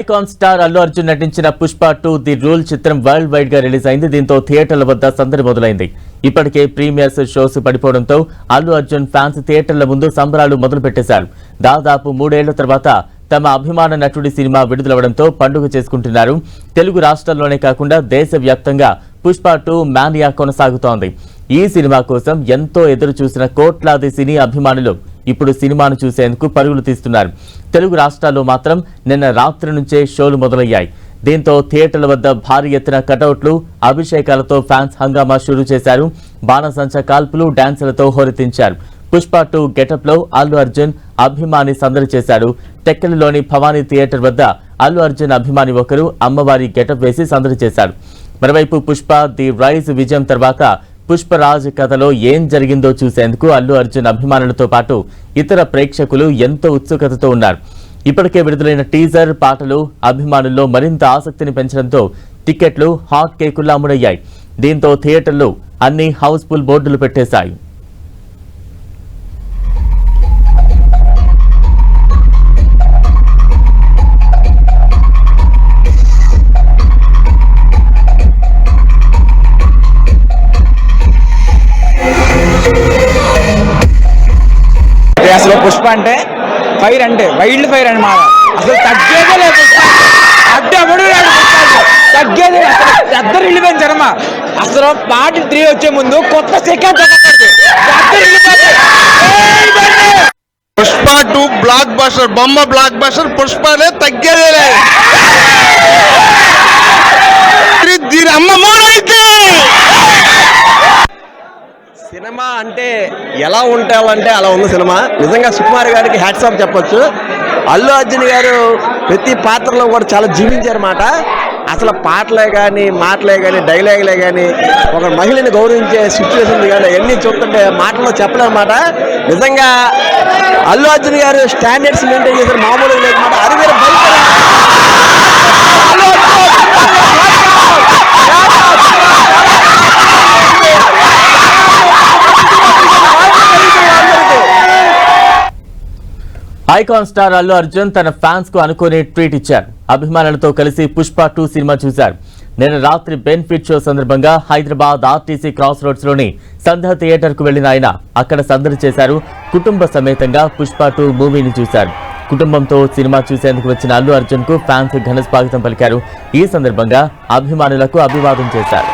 Icon star Allu Arjun నటించిన Pushpa 2 the rule చిత్రం world wide గా రిలీజ్ అయింది. దీంతో థియేటర్ల వద్ద సందడి మొదలైంది. ఇప్పటికే ప్రీమియర్స్ షోస్ పడిపోవడంతో అల్లు అర్జున్ ఫ్యాన్స్ థియేటర్ల ముందు సంబరాలు మొదలు పెట్టేశారు. దాదాపు 3 ఏళ్ల తర్వాత తమ అభిమాన నటుడి సినిమా విడుదలవడంతో పండుగ చేసుకుంటున్నారు. తెలుగు రాష్ట్రాల్లోనే కాకుండా దేశవ్యాప్తంగా పుష్ప 2 మానియా కొనసాగుతోంది. ఈ సినిమా కోసం ఎంతో ఎదురు చూసిన కోట్లాది సినీ అభిమానులు ఇప్పుడు సినిమాను చూసేందుకు పరుగులు తీస్తున్నారు. తెలుగు రాష్ట్రాల్లో మాత్రం నిన్న రాత్రి నుంచే షోలు మొదలయ్యాయి. దీంతో థియేటర్ల వద్ద భారీ ఎత్తున కటౌట్లు, అభిషేకాలతో ఫ్యాన్స్ హంగామా షురూ చేశారు. బాణసంచ కాల్పులు, డాన్సులతో హోరెత్తించారు. పుష్ప 2 గెటప్ లో అల్లు అర్జున్ అభిమాని సందడి చేశాడు. టెక్కలిలోని భవానీ థియేటర్ వద్ద అల్లు అర్జున్ అభిమాని ఒకరు అమ్మవారి గెటప్ వేసి సందడి చేశారు. మరోవైపు పుష్ప ది రైజ్ విజయం తర్వాత పుష్పరాజ్ కథలో ఏం జరిగిందో చూసేందుకు అల్లు అర్జున్ అభిమానులతో పాటు ఇతర ప్రేక్షకులు ఎంతో ఉత్సుకతతో ఉన్నారు. ఇప్పటికే విడుదలైన టీజర్, పాటలు అభిమానుల్లో మరింత ఆసక్తిని పెంచడంతో టికెట్లు హాట్ కేకుల్లా అమ్ముడయ్యాయి. దీంతో థియేటర్లు అన్ని హౌస్ఫుల్ బోర్డులు పెట్టేశాయి. అసలు పుష్ప అంటే ఫైర్, అంటే వైల్డ్ ఫైర్ అనమాట. అసలు తగ్గేదే లేదు, అడ్డబడు తగ్గేదే. అద్దరు వెళ్ళిపోయిన జనమ. అసలు పార్ట్ 3 వచ్చే ముందు కొత్త సెకండ్ పుష్ప 2 బ్లాక్ బస్టర్, బొమ్మ బ్లాక్ బస్టర్. పుష్పనే తగ్గేదే లేదు. దీని అమ్మ మోడైతే సినిమా అంటే ఎలా ఉంటాయంటే అలా ఉంది సినిమా. నిజంగా సుకుమార్ గారికి హ్యాట్స్ ఆఫ్ చెప్పొచ్చు. అల్లు అర్జున్ గారు ప్రతి పాత్రలో కూడా చాలా జీవించారన్నమాట. అసలు పాటలే కానీ, మాటలే కానీ, డైలాగులే కానీ, ఒక మహిళని గౌరవించే సిచ్యువేషన్ కానీ అవన్నీ చూస్తుంటే మాటల్లో చెప్పలేమన్నమాట. నిజంగా అల్లు అర్జున్ గారు స్టాండర్డ్స్ మెయింటైన్ చేశారు, మామూలుగా లేదన్నమాట. అది వేరే ఐకాన్ స్టార్ అల్లు అర్జున్ తన ఫ్యాన్స్ కు అనుకోని ట్వీట్ ఇచ్చారు. అభిమానులతో కలిసి పుష్ప 2 సినిమా చూశారు. నిన్న రాత్రి బెనిఫిట్ షో సందర్భంగా హైదరాబాద్ ఆర్టీసీ క్రాస్ రోడ్స్ లోని సంధ్య థియేటర్ కు వెళ్లిన ఆయన అక్కడ సందడి చేశారు. కుటుంబ సమేతంగా పుష్ప 2 మూవీని చూశారు. కుటుంబంతో సినిమా చూసేందుకు వచ్చిన అల్లు అర్జున్ కు ఫ్యాన్స్ ఘన స్వాగతం పలికారు. ఈ సందర్భంగా అభిమానులకు అభివాదం చేశారు.